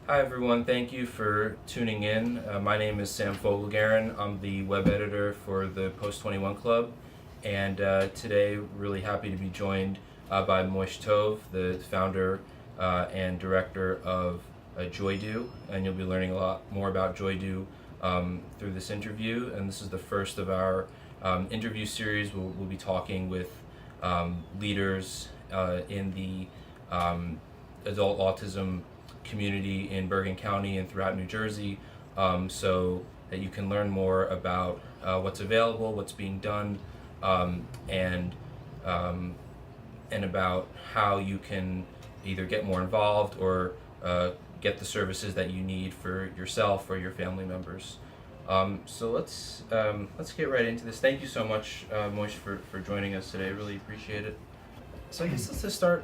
Hi everyone, thank you for tuning in. My name is Sam Fogelgaren. I'm the web editor for the Post 21 Club, and today really happy to be joined by Moish Tov, the founder and director of JoyDo, and you'll be learning a lot more about JoyDo through this interview. And this is the first of our interview series. We'll be talking with leaders in the adult autism community in Bergen County and throughout New Jersey, so that you can learn more about what's available, what's being done, and about how you can either get more involved or get the services that you need for yourself or your family members. So let's get right into this. Thank you so much, Moish, for joining us today. Really appreciate it. So I guess let's just start.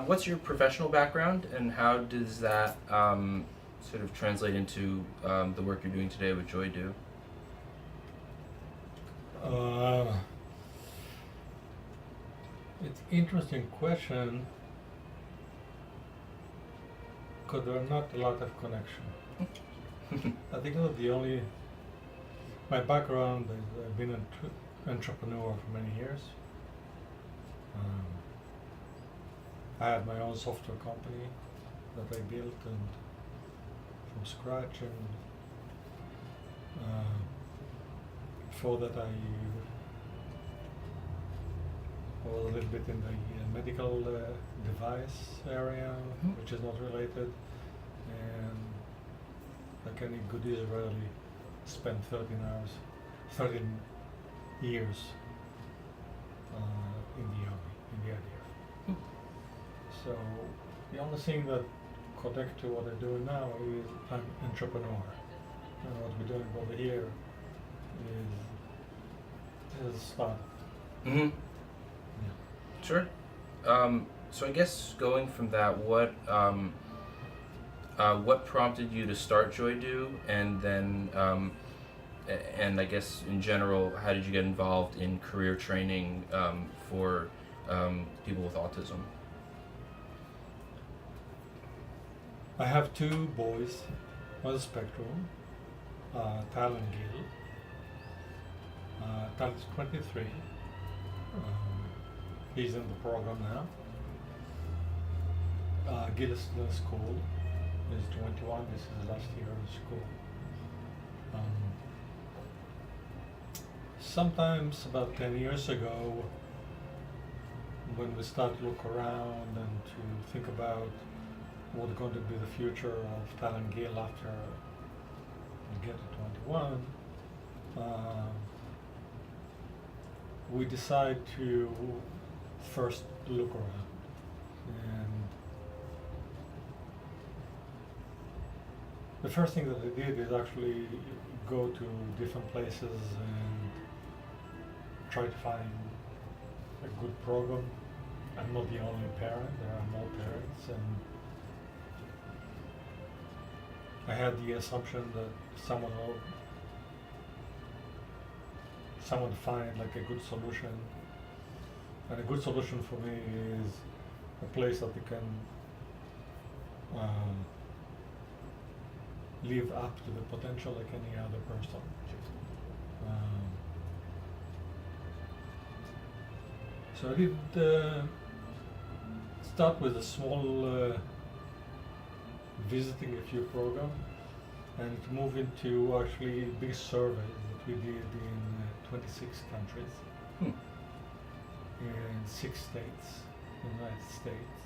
What's your professional background, and how does that sort of translate into the work you're doing today with JoyDo? It's interesting question because there are not a lot of connection. I think that my background is I've been an entrepreneur for many years. I had my own software company that I built and from scratch, and before that I was a little bit in the medical device area, which is not related, and like any good Israeli, spent 13 years in the IDF. So the only thing that connect to what I'm doing now is I'm entrepreneur. And what we're doing over here is a startup. Mm-hmm. Yeah. Sure. So I guess going from that, what prompted you to start JoyDo, and then and I guess in general, how did you get involved in career training for people with autism? I have two boys on the spectrum, Tal and Gil. Tal is 23. He's in the program now. Gil is still in school. He's 21. This is his last year in school. Sometimes about 10 years ago, when we start to look around and to think about what's going to be the future of Tal and Gil after we get to 21, we decide to first look around. And the first thing that I did is actually go to different places and try to find a good program. I'm not the only parent, there are more parents, and I had the assumption that someone find like a good solution, and a good solution for me is a place that you can live up to the potential like any other person. So I did start with a small visiting a few programs, and move into actually big surveys that we did in 26 countries, in 6 states in the United States.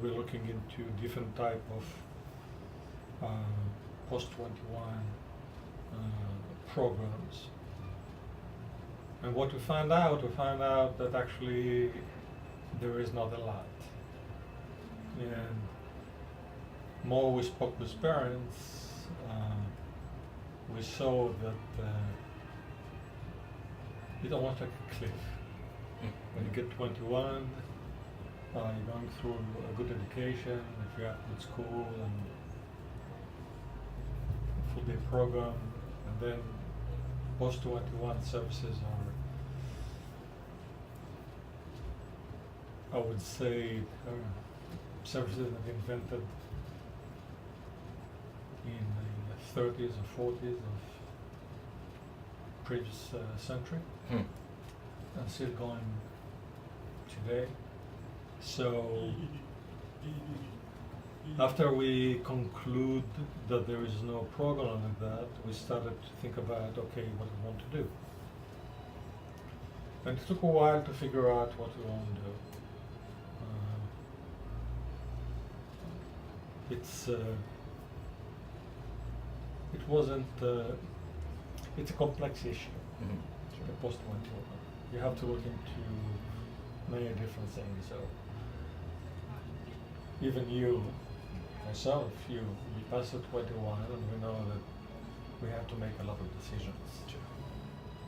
We're looking into different type of post-21 programs. And what we found out that actually there is not a lot. And more we spoke with parents, we saw that it's almost like a cliff. When you get 21, you're going through a good education, if you're at good school and a full day program, and then post-21 services are, I would say, services that invented in the 30s or 40s of previous century, Hmm. and still going today. So after we conclude that there is no problem with that, we started to think about, okay, what we want to do. And it took a while to figure out what we want to do. It wasn't, it's a complex issue, Mhm. the post-21. You have to look into many different things. So even you, myself, we pass the 21 and we know that we have to make a lot of decisions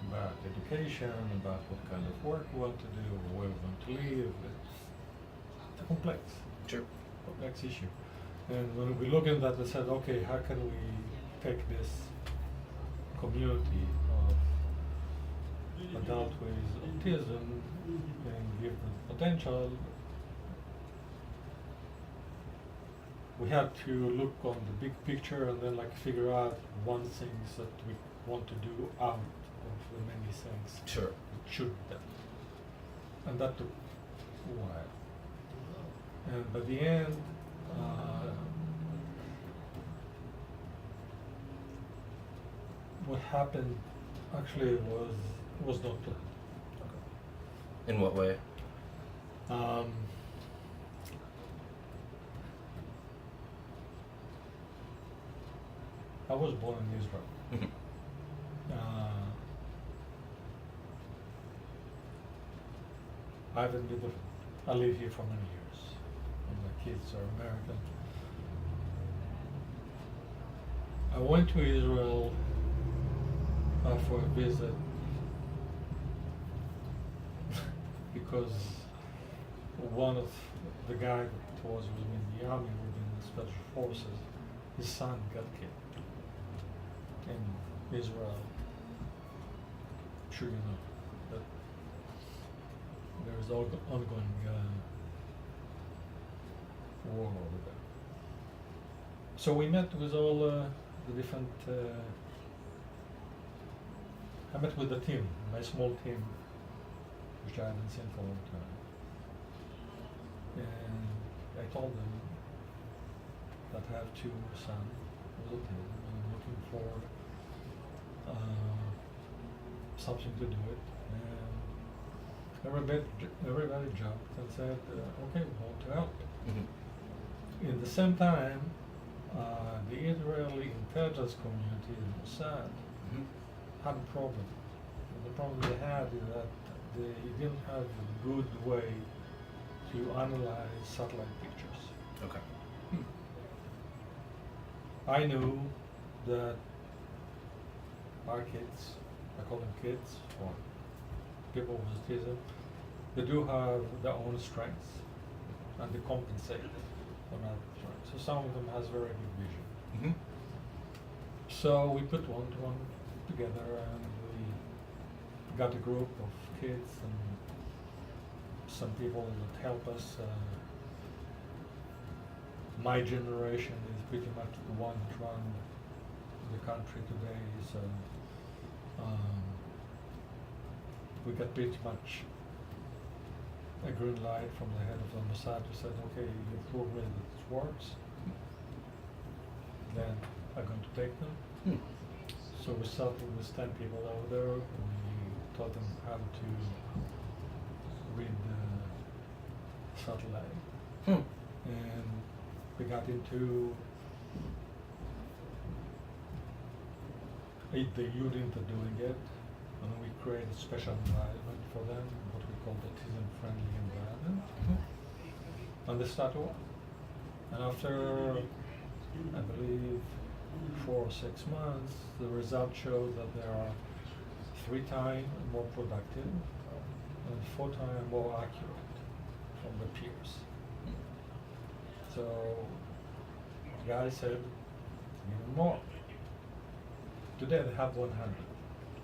about education, about what kind of work we want to do, where we want to live. It's a complex issue. And when we look at that, we said, okay, how can we take this community of adults with autism and give them potential? We had to look on the big picture and then figure out one thing that we want to do out of the many things Sure. that should be done. And that took a while. And by the end, what happened actually was not planned. In what way? I was born in Israel. Mhm. I haven't lived. I live here for many years. And my kids are American. I went to Israel for a visit because one of the guy that was with me in the army, within the special forces, his son got killed in Israel. I'm sure you know that there is ongoing war over there. So we met with all the different. I met with the team, my small team, which I haven't seen for a long time. And I told them that I have two sons with autism and I'm looking for something to do it. And everybody jumped and said, okay, we want to help. Mhm. In the same time, the Israeli intelligence community in Mossad Mhm. had a problem. And the problem they had is that they didn't have a good way to analyze satellite pictures. Okay. I knew that our kids, I call them kids, or people with autism, they do have their own strengths, and they compensate for other strengths. So some of them has very good vision. Mhm. So we put one-to-one together, and we got a group of kids and some people that help us. My generation is pretty much the one that run the country today. So we got pretty much a green light from the head of the Mossad who said, okay, you've proven that it works. Then I'm going to take them. Hmm. So we started with 10 people over there. We taught them how to read the satellite. Hmm. And we got into the unit of doing it, and we created a special environment for them, what we call autism-friendly environment. Mhm. And they started work. And after, I believe, 4 or 6 months, the results showed that they are 3 times more productive and 4 times more accurate from the peers. So the guy said, even more. Today they have 100.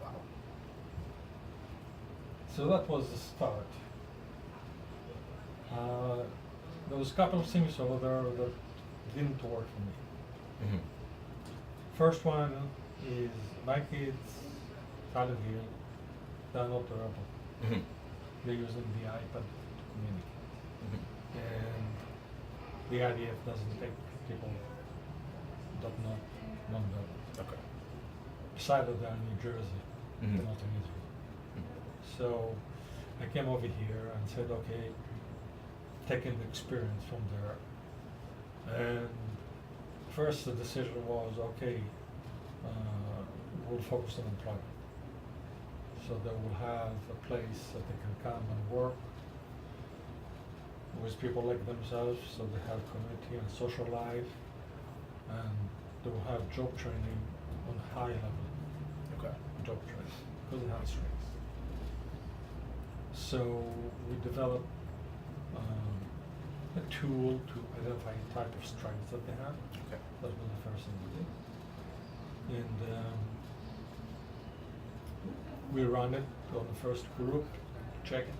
Wow. So that was the start. There was a couple of things over there that didn't work for me. Mhm. First one is my kids, Tyler Gill, they're not durable. Mm-hmm. They're using the iPad to communicate. Mm-hmm. And the IDF doesn't take people that not non-durable. Okay. Besides that, they're in New Jersey, Mhm. not in Israel. So I came over here and said, okay, taking the experience from there. And first the decision was, okay, we'll focus on employment. So they will have a place that they can come and work with people like themselves, so they have community and social life, and they will have job training on high level Okay. job training, because they have strengths. So we developed a tool to identify the type of strengths that they have. Okay. That was the first thing we did. And we ran it on the first group, check it.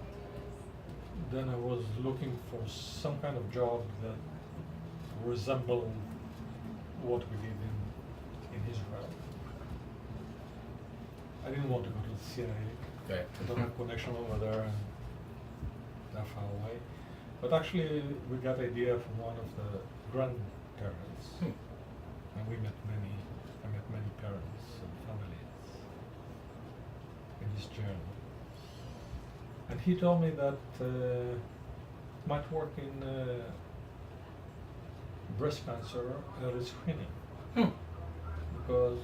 Then I was looking for some kind of job that resembled what we did in Israel. I didn't want to go to the CIA. Okay. I don't have connection over there, and they're far away. But actually, we got idea from one of the grandparents, and I met many parents and families in this journey. And he told me that might work in breast cancer early screening, because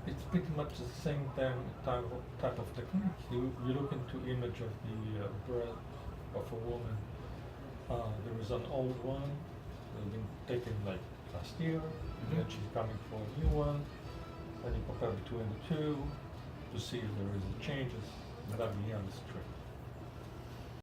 it's pretty much the same type of technique. You look into image of the breast of a woman. There is an old one that's been taken like last year, and then she's coming for a new one, and you compare between the two to see if there is changes without the early screen.